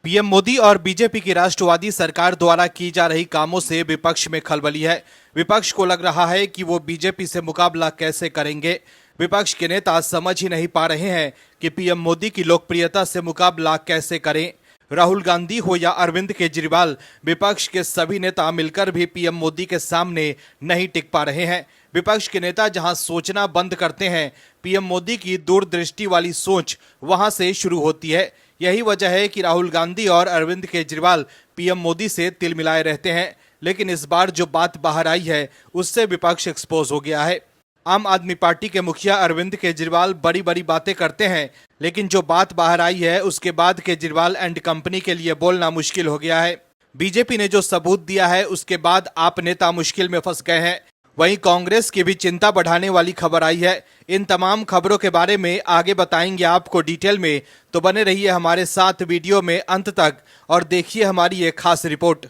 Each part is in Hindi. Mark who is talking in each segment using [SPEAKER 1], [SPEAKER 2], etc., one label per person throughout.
[SPEAKER 1] पीएम मोदी और बीजेपी की राष्ट्रवादी सरकार द्वारा की जा रही कामों से विपक्ष में खलबली है। विपक्ष को लग रहा है कि वो बीजेपी से मुकाबला कैसे करेंगे। विपक्ष के नेता समझ ही नहीं पा रहे हैं कि पीएम मोदी की लोकप्रियता से मुकाबला कैसे करें। राहुल गांधी हो या अरविंद केजरीवाल, विपक्ष के सभी नेता मिलकर भी पीएम मोदी के सामने नहीं टिक पा रहे हैं। विपक्ष के नेता जहां सोचना बंद करते हैं, पीएम मोदी की दूरदृष्टि वाली सोच वहां से शुरू होती है। यही वजह है कि राहुल गांधी और अरविंद केजरीवाल पीएम मोदी से तिल मिलाए रहते हैं। लेकिन इस बार जो बात बाहर आई है, उससे विपक्ष एक्सपोज हो गया है। आम आदमी पार्टी के मुखिया अरविंद केजरीवाल बड़ी बड़ी बातें करते हैं, लेकिन जो बात बाहर आई है उसके बाद केजरीवाल एंड कंपनी के लिए बोलना मुश्किल हो गया है। बीजेपी ने जो सबूत दिया है उसके बाद आप नेता मुश्किल में फंस गए हैं। वहीं कांग्रेस की भी चिंता बढ़ाने वाली खबर आई है। इन तमाम खबरों के बारे में आगे बताएंगे आपको डिटेल में, तो बने रहिए हमारे साथ वीडियो में अंत तक और देखिए हमारी ये खास रिपोर्ट।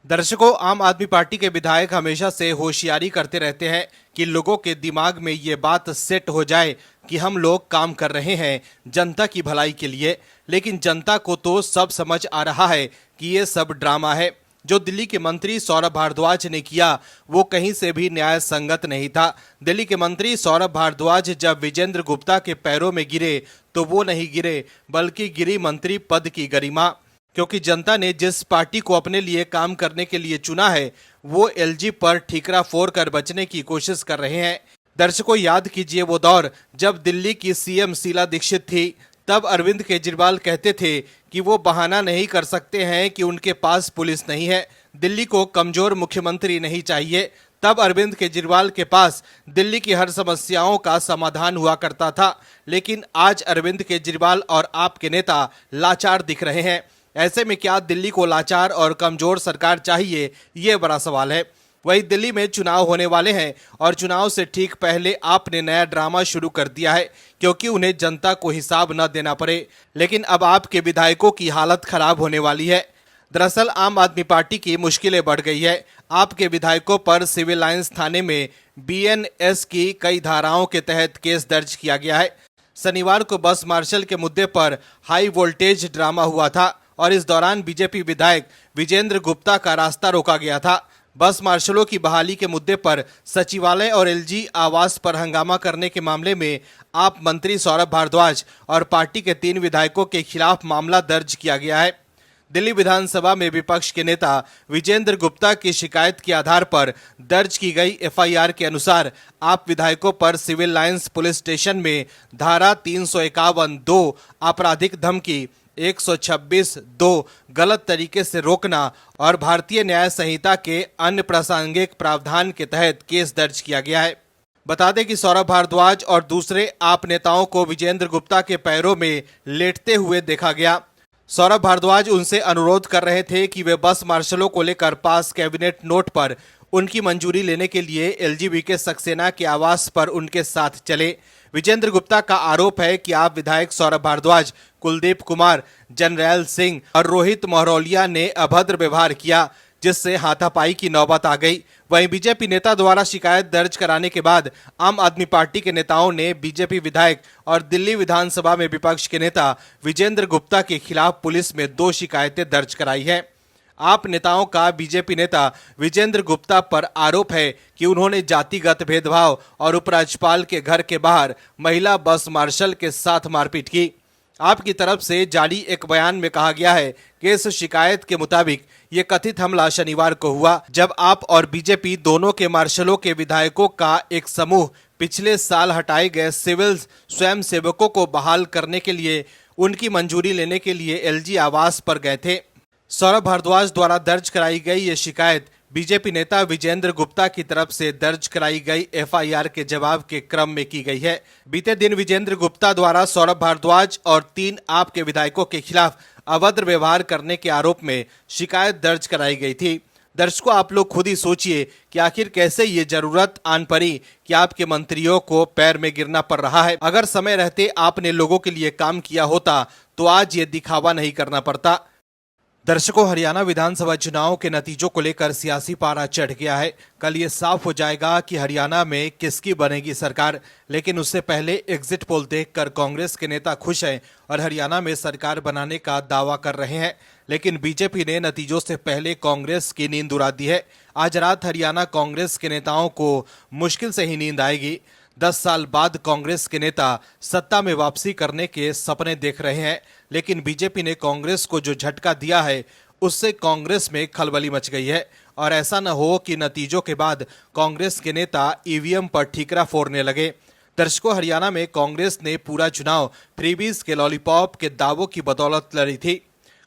[SPEAKER 1] दर्शकों, आम आदमी पार्टी के विधायक हमेशा से होशियारी करते रहते हैं कि लोगों के दिमाग में ये बात सेट हो जाए कि हम लोग काम कर रहे हैं जनता की भलाई के लिए। लेकिन जनता को तो सब समझ आ रहा है कि ये सब ड्रामा है। जो दिल्ली के मंत्री सौरभ भारद्वाज ने किया वो कहीं से भी न्याय संगत नहीं था। दिल्ली के मंत्री सौरभ भारद्वाज जब विजेंद्र गुप्ता के पैरों में गिरे तो वो नहीं गिरे, बल्कि गिरी मंत्री पद की गरिमा। क्योंकि जनता ने जिस पार्टी को अपने लिए काम करने के लिए चुना है, वो एलजी पर ठीकरा फोड़ कर बचने की कोशिश कर रहे हैं। दर्शकों, याद कीजिए वो दौर जब दिल्ली की सीएम शीला दीक्षित थी। तब अरविंद केजरीवाल कहते थे कि वो बहाना नहीं कर सकते हैं कि उनके पास पुलिस नहीं है, दिल्ली को कमजोर मुख्यमंत्री नहीं चाहिए। तब अरविंद केजरीवाल के पास दिल्ली की हर समस्याओं का समाधान हुआ करता था। लेकिन आज अरविंद केजरीवाल और आपके नेता लाचार दिख रहे हैं। ऐसे में क्या दिल्ली को लाचार और कमजोर सरकार चाहिए, ये बड़ा सवाल है। वही दिल्ली में चुनाव होने वाले हैं और चुनाव से ठीक पहले आपने नया ड्रामा शुरू कर दिया है, क्योंकि उन्हें जनता को हिसाब न देना पड़े। लेकिन अब आपके विधायकों की हालत खराब होने वाली है। दरअसल आम आदमी पार्टी की मुश्किलें बढ़ गई है। आपके विधायकों पर सिविल लाइंस थाने में बीएनएस की कई धाराओं के तहत केस दर्ज किया गया है। शनिवार को बस मार्शल के मुद्दे पर हाई वोल्टेज ड्रामा हुआ था और इस दौरान बीजेपी विधायक विजेंद्र गुप्ता का रास्ता रोका गया था। बस मार्शलों की बहाली के मुद्दे पर सचिवालय और एलजी आवास पर हंगामा करने के मामले में आप मंत्री सौरभ भारद्वाज और पार्टी के 3 विधायकों के खिलाफ मामला दर्ज किया गया है। दिल्ली विधानसभा में विपक्ष के नेता विजेंद्र गुप्ता की शिकायत के आधार पर दर्ज की गई एफआईआर के अनुसार आप विधायकों पर सिविल लाइंस पुलिस स्टेशन में धारा 351(2) आपराधिक धमकी, 126(2) गलत तरीके से रोकना और भारतीय न्याय संहिता के अन्य प्रासंगिक प्रावधान के तहत केस दर्ज किया गया है। बता दें कि सौरभ भारद्वाज और दूसरे आप नेताओं को विजेंद्र गुप्ता के पैरों में लेटते हुए देखा गया। सौरभ भारद्वाज उनसे अनुरोध कर रहे थे कि वे बस मार्शलों को लेकर पास कैबिनेट नोट पर उनकी मंजूरी लेने के लिए एलजीबीके सक्सेना के आवास पर उनके साथ चले। विजेंद्र गुप्ता का आरोप है कि आप विधायक सौरभ भारद्वाज, कुलदीप कुमार, जनरैल सिंह और रोहित महरौलिया ने अभद्र व्यवहार किया, जिससे हाथापाई की नौबत आ गई। वहीं बीजेपी नेता द्वारा शिकायत दर्ज कराने के बाद आम आदमी पार्टी के नेताओं ने बीजेपी विधायक और दिल्ली विधानसभा में विपक्ष के नेता विजेंद्र गुप्ता के खिलाफ पुलिस में 2 शिकायतें दर्ज कराई है। आप नेताओं का बीजेपी नेता विजेंद्र गुप्ता पर आरोप है कि उन्होंने जातिगत भेदभाव और उपराज्यपाल के घर के बाहर महिला बस मार्शल के साथ मारपीट की। आपकी तरफ से जारी एक बयान में कहा गया है कि इस शिकायत के मुताबिक ये कथित हमला शनिवार को हुआ, जब आप और बीजेपी दोनों के मार्शलों के विधायकों का एक समूह पिछले साल हटाए गए सिविल स्वयंसेवकों को बहाल करने के लिए उनकी मंजूरी लेने के लिए एलजी आवास पर गए थे। सौरभ भारद्वाज द्वारा दर्ज कराई गई ये शिकायत बीजेपी नेता विजेंद्र गुप्ता की तरफ से दर्ज कराई गई एफआईआर के जवाब के क्रम में की गई है। बीते दिन विजेंद्र गुप्ता द्वारा सौरभ भारद्वाज और 3 आपके विधायकों के खिलाफ अभद्र व्यवहार करने के आरोप में शिकायत दर्ज कराई गई थी। दर्शकों, आप लोग खुद ही सोचिए कि आखिर कैसे ये जरूरत आन पड़ी कि आपके मंत्रियों को पैर में गिरना पड़ रहा है। अगर समय रहते आपने लोगों के लिए काम किया होता तो आज ये दिखावा नहीं करना पड़ता। दर्शकों, हरियाणा विधानसभा चुनाव के नतीजों को लेकर सियासी पारा चढ़ गया है। कल ये साफ हो जाएगा कि हरियाणा में किसकी बनेगी सरकार। लेकिन उससे पहले एग्जिट पोल देखकर कांग्रेस के नेता खुश हैं और हरियाणा में सरकार बनाने का दावा कर रहे हैं। लेकिन बीजेपी ने नतीजों से पहले कांग्रेस की नींद उड़ा दी है। आज रात हरियाणा कांग्रेस के नेताओं को मुश्किल से ही नींद आएगी। 10 साल बाद कांग्रेस के नेता सत्ता में वापसी करने के सपने देख रहे हैं। लेकिन बीजेपी ने कांग्रेस को जो झटका दिया है उससे कांग्रेस में खलबली मच गई है। और ऐसा न हो कि नतीजों के बाद कांग्रेस के नेता ईवीएम पर ठीकरा फोड़ने लगे। दर्शकों, हरियाणा में कांग्रेस ने पूरा चुनाव फ्रीबीज के लॉलीपॉप के दावों की बदौलत लड़ी थी।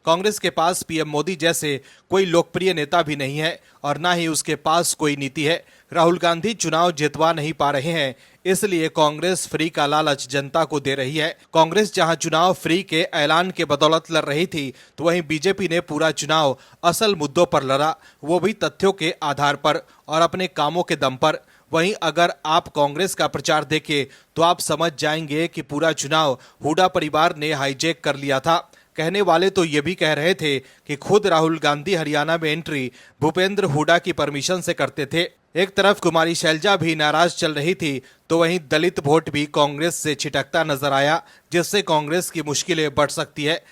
[SPEAKER 1] कांग्रेस के पास पीएम मोदी जैसे कोई लोकप्रिय नेता भी नहीं है और ना ही उसके पास कोई नीति है। राहुल गांधी चुनाव जितवा नहीं पा रहे हैं, इसलिए कांग्रेस फ्री का लालच जनता को दे रही है। कांग्रेस जहां चुनाव फ्री के ऐलान के बदौलत लड़ रही थी, तो वहीं बीजेपी ने पूरा चुनाव असल मुद्दों पर लड़ा, वो भी तथ्यों के आधार पर और अपने कामों के दम पर। वहीं अगर आप कांग्रेस का प्रचार देखें तो आप समझ जाएंगे कि पूरा चुनाव हुड्डा परिवार ने हाईजैक कर लिया था। कहने वाले तो ये भी कह रहे थे कि खुद राहुल गांधी हरियाणा में एंट्री भूपेंद्र हुड्डा की परमिशन से करते थे। एक तरफ कुमारी शैलजा भी नाराज चल रही थी, तो वहीं दलित वोट भी कांग्रेस से छिटकता नजर आया, जिससे कांग्रेस की मुश्किलें बढ़ सकती है।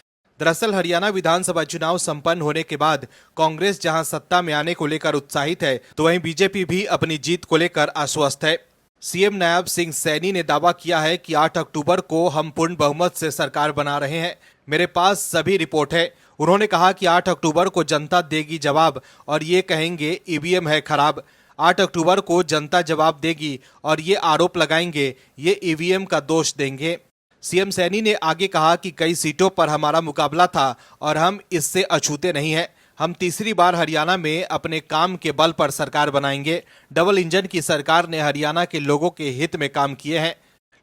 [SPEAKER 1] दरअसल हरियाणा विधानसभा चुनाव संपन्न होने के बाद कांग्रेस जहां सत्ता में आने को लेकर उत्साहित है, तो वहीं बीजेपी भी अपनी जीत को लेकर आश्वस्त है। सीएम नायब सिंह सैनी ने दावा किया है कि 8 अक्टूबर को हम पूर्ण बहुमत से सरकार बना रहे हैं। मेरे पास सभी रिपोर्ट है। उन्होंने कहा कि 8 अक्टूबर को जनता देगी जवाब और ये कहेंगे ईवीएम है खराब। 8 अक्टूबर को जनता जवाब देगी और ये आरोप लगाएंगे ये ईवीएम का दोष देंगे। सीएम सैनी ने आगे कहा कि कई सीटों पर हमारा मुकाबला था और हम इससे अछूते नहीं हैं। हम तीसरी बार हरियाणा में अपने काम के बल पर सरकार बनाएंगे। डबल इंजन की सरकार ने हरियाणा के लोगों के हित में काम किए हैं।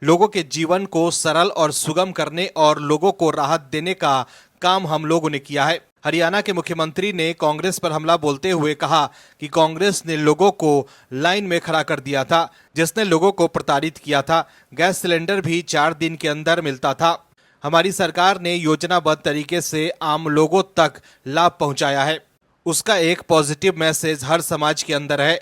[SPEAKER 1] लोगों के जीवन को सरल और सुगम करने और लोगों को राहत देने का काम हम लोगों ने किया है। हरियाणा के मुख्यमंत्री ने कांग्रेस पर हमला बोलते हुए कहा कि कांग्रेस ने लोगों को लाइन में खड़ा कर दिया था, जिसने लोगों को प्रताड़ित किया था। गैस सिलेंडर भी 4 दिन के अंदर मिलता था। हमारी सरकार ने योजनाबद्ध तरीके से आम लोगों तक लाभ पहुंचाया है। उसका एक पॉजिटिव मैसेज हर समाज के अंदर है।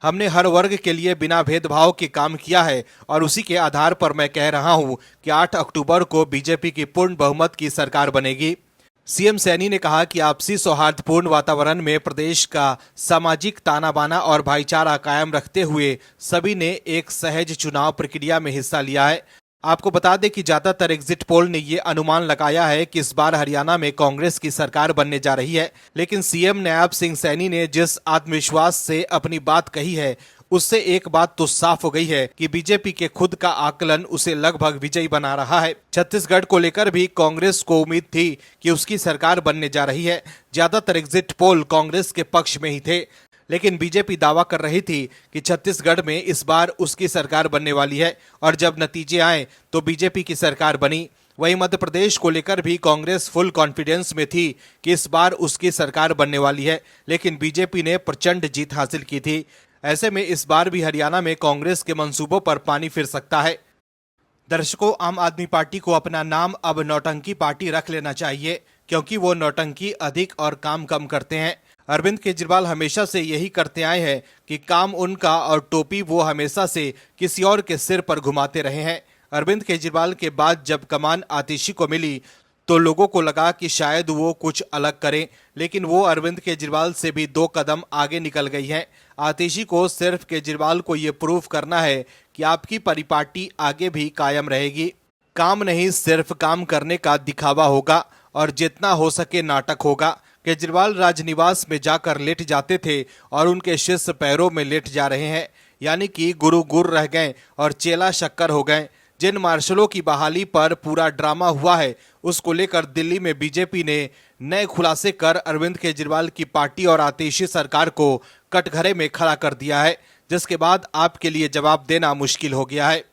[SPEAKER 1] हमने हर वर्ग के लिए बिना भेदभाव के काम किया है और उसी के आधार पर मैं कह रहा हूं कि 8 अक्टूबर को बीजेपी की पूर्ण बहुमत की सरकार बनेगी। सीएम सैनी ने कहा कि आपसी सौहार्दपूर्ण वातावरण में प्रदेश का सामाजिक ताना बाना और भाईचारा कायम रखते हुए सभी ने एक सहज चुनाव प्रक्रिया में हिस्सा लिया है। आपको बता दें कि ज्यादातर एग्जिट पोल ने ये अनुमान लगाया है कि इस बार हरियाणा में कांग्रेस की सरकार बनने जा रही है। लेकिन सीएम नायब सिंह सैनी ने जिस आत्मविश्वास से अपनी बात कही है, उससे एक बात तो साफ हो गई है कि बीजेपी के खुद का आकलन उसे लगभग विजयी बना रहा है। छत्तीसगढ़ को लेकर भी कांग्रेस को उम्मीद थी कि उसकी सरकार बनने जा रही है। ज्यादातर एग्जिट पोल कांग्रेस के पक्ष में ही थे, लेकिन बीजेपी दावा कर रही थी कि छत्तीसगढ़ में इस बार उसकी सरकार बनने वाली है और जब नतीजे आए तो बीजेपी की सरकार बनी। वहीं मध्य प्रदेश को लेकर भी कांग्रेस फुल कॉन्फिडेंस में थी कि इस बार उसकी सरकार बनने वाली है, लेकिन बीजेपी ने प्रचंड जीत हासिल की थी। ऐसे में इस बार भी हरियाणा में कांग्रेस के मंसूबों पर पानी फिर सकता है। दर्शकों, आम आदमी पार्टी को अपना नाम अब नौटंकी पार्टी रख लेना चाहिए, क्योंकि वो नौटंकी अधिक और काम कम करते हैं। अरविंद केजरीवाल हमेशा से यही करते आए हैं कि काम उनका और टोपी वो हमेशा से किसी और के सिर पर घुमाते रहे हैं। अरविंद केजरीवाल के बाद जब कमान आतिशी को मिली तो लोगों को लगा कि शायद वो कुछ अलग करें, लेकिन वो अरविंद केजरीवाल से भी 2 कदम आगे निकल गई हैं। आतिशी को सिर्फ केजरीवाल को ये प्रूफ करना है कि आपकी परिपाटी आगे भी कायम रहेगी। काम नहीं, सिर्फ काम करने का दिखावा होगा और जितना हो सके नाटक होगा। केजरीवाल राजनिवास में जाकर लेट जाते थे और उनके शिष्य पैरों में लेट जा रहे हैं, यानी कि गुरु गुर रह गए और चेला शक्कर हो गए। जिन मार्शलों की बहाली पर पूरा ड्रामा हुआ है, उसको लेकर दिल्ली में बीजेपी ने नए खुलासे कर अरविंद केजरीवाल की पार्टी और आतिशी सरकार को कटघरे में खड़ा कर दिया है, जिसके बाद आपके लिए जवाब देना मुश्किल हो गया है।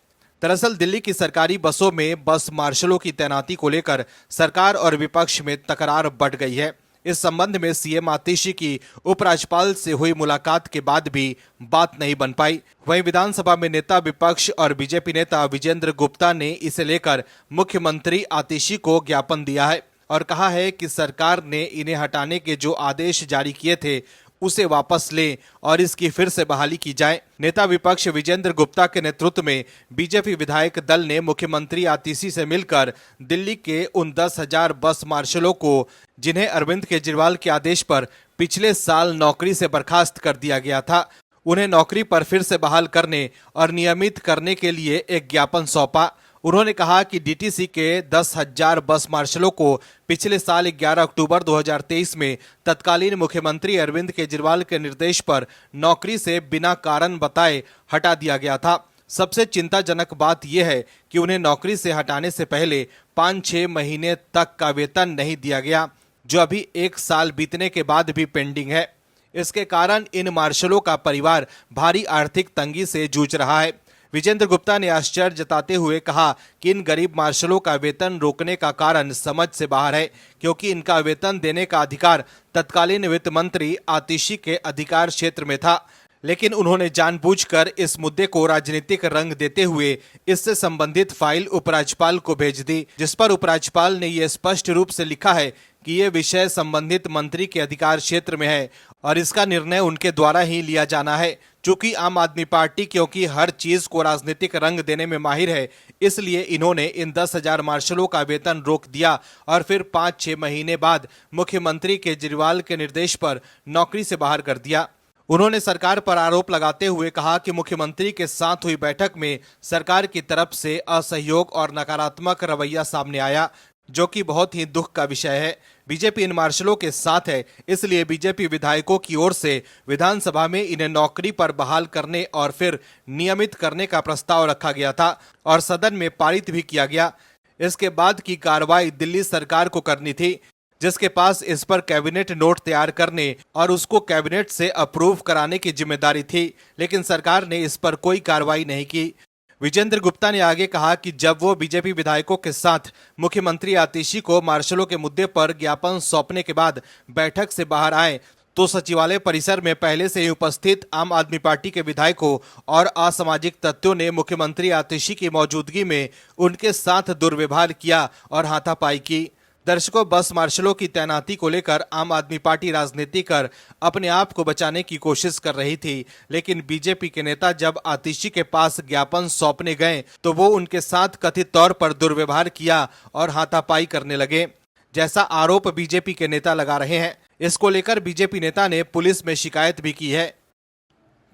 [SPEAKER 1] दरअसल दिल्ली की सरकारी बसों में बस मार्शलों की तैनाती को लेकर सरकार और विपक्ष में तकरार बढ़ गई है। इस संबंध में सीएम आतिशी की उपराज्यपाल से हुई मुलाकात के बाद भी बात नहीं बन पाई। वहीं विधानसभा में नेता विपक्ष और बीजेपी नेता विजेंद्र गुप्ता ने इसे लेकर मुख्यमंत्री आतिशी को ज्ञापन दिया है। और कहा है कि सरकार ने इन्हें हटाने के जो आदेश जारी किए थे उसे वापस ले और इसकी फिर से बहाली की जाए। नेता विपक्ष विजेंद्र गुप्ता के नेतृत्व में बीजेपी विधायक दल ने मुख्यमंत्री आतिशी से मिलकर दिल्ली के उन 10,000 बस मार्शलों को जिन्हें अरविंद केजरीवाल के आदेश पर पिछले साल नौकरी से बर्खास्त कर दिया गया था, उन्हें नौकरी पर फिर से बहाल करने और नियमित करने के लिए एक ज्ञापन सौंपा। उन्होंने कहा कि डीटीसी के 10,000 बस मार्शलों को पिछले साल 11 अक्टूबर 2023 में तत्कालीन मुख्यमंत्री अरविंद केजरीवाल के निर्देश पर नौकरी से बिना कारण बताए हटा दिया गया था। सबसे चिंताजनक बात यह है कि उन्हें नौकरी से हटाने से पहले 5-6 महीने तक का वेतन नहीं दिया गया, जो अभी 1 साल बीतने के बाद भी पेंडिंग है। इसके कारण इन मार्शलों का परिवार भारी आर्थिक तंगी से जूझ रहा है। विजेंद्र गुप्ता ने आश्चर्य जताते हुए कहा कि इन गरीब मार्शलों का वेतन रोकने का कारण समझ से बाहर है, क्योंकि इनका वेतन देने का अधिकार तत्कालीन वित्त मंत्री आतिशी के अधिकार क्षेत्र में था। लेकिन उन्होंने जानबूझकर इस मुद्दे को राजनीतिक रंग देते हुए इससे संबंधित फाइल उपराज्यपाल को भेज दी, जिस पर उपराज्यपाल ने यह स्पष्ट रूप से लिखा है कि ये विषय संबंधित मंत्री के अधिकार क्षेत्र में है और इसका निर्णय उनके द्वारा ही लिया जाना है। चूंकि आम आदमी पार्टी क्योंकि हर चीज को राजनीतिक रंग देने में माहिर है, इसलिए इन्होंने इन 10,000 मार्शलों का वेतन रोक दिया और फिर 5-6 महीने बाद मुख्यमंत्री केजरीवाल के निर्देश पर नौकरी से बाहर कर दिया। उन्होंने सरकार पर आरोप लगाते हुए कहा कि मुख्यमंत्री के साथ हुई बैठक में सरकार की तरफ से असहयोग और नकारात्मक रवैया सामने आया, जो कि बहुत ही दुख का विषय है। बीजेपी इन मार्शलों के साथ है, इसलिए बीजेपी विधायकों की ओर से विधानसभा में इन्हें नौकरी पर बहाल करने और फिर नियमित करने का प्रस्ताव रखा गया था और सदन में पारित भी किया गया। इसके बाद की कार्रवाई दिल्ली सरकार को करनी थी, जिसके पास इस पर कैबिनेट नोट तैयार करने और उसको कैबिनेट से अप्रूव कराने की जिम्मेदारी थी, लेकिन सरकार ने इस पर कोई कार्रवाई नहीं की। विजेंद्र गुप्ता ने आगे कहा कि जब वो बीजेपी विधायकों के साथ मुख्यमंत्री आतिशी को मार्शलों के मुद्दे पर ज्ञापन सौंपने के बाद बैठक से बाहर आए, तो सचिवालय परिसर में पहले से ही उपस्थित आम आदमी पार्टी के विधायकों और असामाजिक तत्वों ने मुख्यमंत्री आतिशी की मौजूदगी में उनके साथ दुर्व्यवहार किया और हाथापाई की। दर्शकों, बस मार्शलों की तैनाती को लेकर आम आदमी पार्टी राजनीति कर अपने आप को बचाने की कोशिश कर रही थी, लेकिन बीजेपी के नेता जब आतिशी के पास ज्ञापन सौंपने गए तो वो उनके साथ कथित तौर पर दुर्व्यवहार किया और हाथापाई करने लगे, जैसा आरोप बीजेपी के नेता लगा रहे हैं। इसको लेकर बीजेपी नेता ने पुलिस में शिकायत भी की है।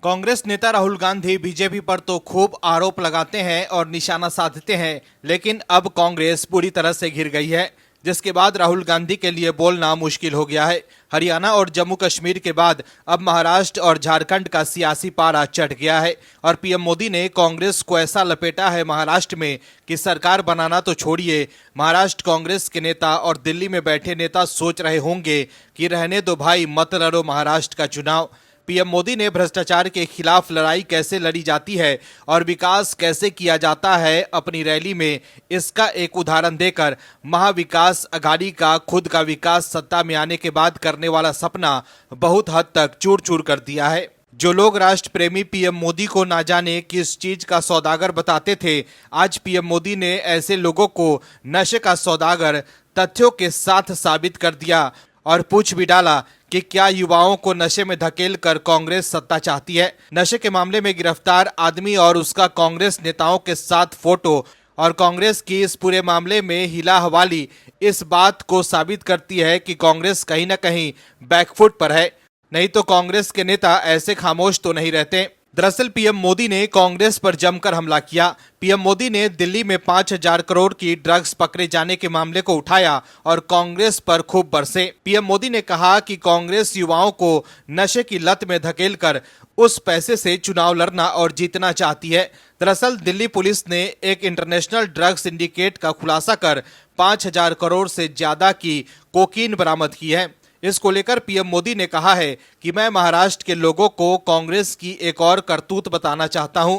[SPEAKER 1] कांग्रेस नेता राहुल गांधी बीजेपी पर तो खूब आरोप लगाते हैं और निशाना साधते हैं, लेकिन अब कांग्रेस पूरी तरह से घिर गई है, जिसके बाद राहुल गांधी के लिए बोलना मुश्किल हो गया है। हरियाणा और जम्मू कश्मीर के बाद अब महाराष्ट्र और झारखंड का सियासी पारा चढ़ गया है और पीएम मोदी ने कांग्रेस को ऐसा लपेटा है महाराष्ट्र में कि सरकार बनाना तो छोड़िए, महाराष्ट्र कांग्रेस के नेता और दिल्ली में बैठे नेता सोच रहे होंगे कि रहने दो भाई, मत लड़ो महाराष्ट्र का चुनाव। पीएम मोदी ने भ्रष्टाचार के खिलाफ लड़ाई कैसे लड़ी जाती है और विकास कैसे किया जाता है अपनी रैली में, इसका एक उदाहरण देकर महाविकास अघाड़ी का खुद का विकास सत्ता में आने के बाद करने वाला सपना बहुत हद तक चूर चूर कर दिया है। जो लोग राष्ट्र प्रेमी पीएम मोदी को ना जाने किस चीज का सौदागर बताते थे, आज पीएम मोदी ने ऐसे लोगों को नशे का सौदागर तथ्यों के साथ साबित कर दिया और पूछ भी डाला कि क्या युवाओं को नशे में धकेल कर कांग्रेस सत्ता चाहती है। नशे के मामले में गिरफ्तार आदमी और उसका कांग्रेस नेताओं के साथ फोटो और कांग्रेस की इस पूरे मामले में हिला हवाली इस बात को साबित करती है कि कांग्रेस कहीं न कहीं बैकफुट पर है, नहीं तो कांग्रेस के नेता ऐसे खामोश तो नहीं रहते। दरअसल पीएम मोदी ने कांग्रेस पर जमकर हमला किया। पीएम मोदी ने दिल्ली में 5,000 करोड़ की ड्रग्स पकड़े जाने के मामले को उठाया और कांग्रेस पर खूब बरसे। पीएम मोदी ने कहा कि कांग्रेस युवाओं को नशे की लत में धकेलकर उस पैसे से चुनाव लड़ना और जीतना चाहती है। दरअसल दिल्ली पुलिस ने एक इंटरनेशनल ड्रग सिंडिकेट का खुलासा कर 5,000 करोड़ से ज्यादा की कोकीन बरामद की है। इसको लेकर पीएम मोदी ने कहा है कि मैं महाराष्ट्र के लोगों को कांग्रेस की एक और करतूत बताना चाहता हूं।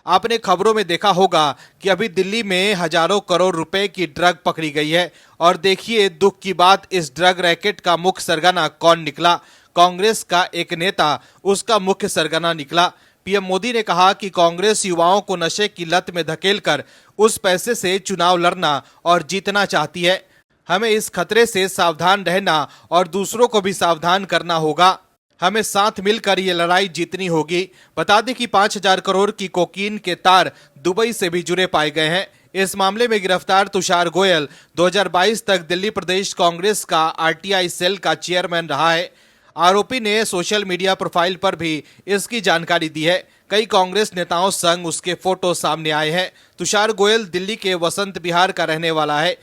[SPEAKER 1] आपने खबरों में देखा होगा कि अभी दिल्ली में हजारों करोड़ रुपए की ड्रग पकड़ी गई है और देखिए दुख की बात, इस ड्रग रैकेट का मुख्य सरगना कौन निकला? कांग्रेस का एक नेता उसका मुख्य सरगना निकला। पीएम मोदी ने कहा कि कांग्रेस युवाओं को नशे की लत में धकेलकर उस पैसे से चुनाव लड़ना और जीतना चाहती है। हमें इस खतरे से सावधान रहना और दूसरों को भी सावधान करना होगा। हमें साथ मिलकर ये लड़ाई जीतनी होगी। बता दें कि 5,000 करोड़ की कोकीन के तार दुबई से भी जुड़े पाए गए हैं। इस मामले में गिरफ्तार तुषार गोयल 2022 तक दिल्ली प्रदेश कांग्रेस का आरटीआई सेल का चेयरमैन रहा है। आरोपी ने सोशल मीडिया प्रोफाइल पर भी इसकी जानकारी दी है। कई कांग्रेस नेताओं संग उसके फोटो सामने आए हैं। तुषार गोयल दिल्ली के वसंत विहार का रहने वाला है।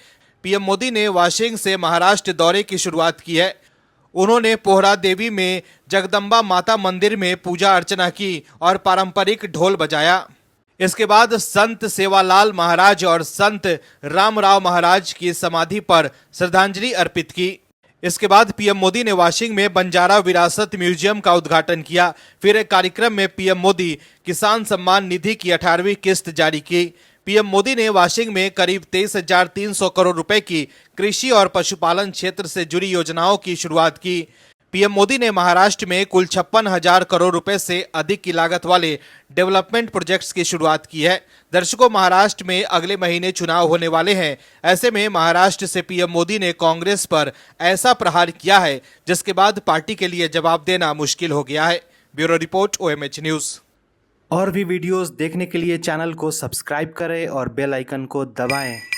[SPEAKER 1] पीएम मोदी ने वाशिंग से महाराष्ट्र दौरे की शुरुआत की है। उन्होंने पोहरा देवी में जगदम्बा माता मंदिर में पूजा अर्चना की और पारंपरिक ढोल बजाया। इसके बाद संत सेवालाल महाराज और संत रामराव महाराज की समाधि पर श्रद्धांजलि अर्पित की। इसके बाद पीएम मोदी ने वाशिंग में बंजारा विरासत म्यूजियम का उद्घाटन किया। फिर एक कार्यक्रम में पीएम मोदी किसान सम्मान निधि की 18वीं किस्त जारी की। पीएम मोदी ने वाशिंग में करीब 23,300 करोड़ रुपए की कृषि और पशुपालन क्षेत्र से जुड़ी योजनाओं की शुरुआत की। पीएम मोदी ने महाराष्ट्र में कुल 56,000 करोड़ रुपए से अधिक की लागत वाले डेवलपमेंट प्रोजेक्ट्स की शुरुआत की है। दर्शकों, महाराष्ट्र में अगले महीने चुनाव होने वाले हैं। ऐसे में महाराष्ट्र से पीएम मोदी ने कांग्रेस पर ऐसा प्रहार किया है जिसके बाद पार्टी के लिए जवाब देना मुश्किल हो गया है। Bureau report, OMH news.
[SPEAKER 2] और भी वीडियोस देखने के लिए चैनल को सब्सक्राइब करें और बेल आइकन को दबाएं।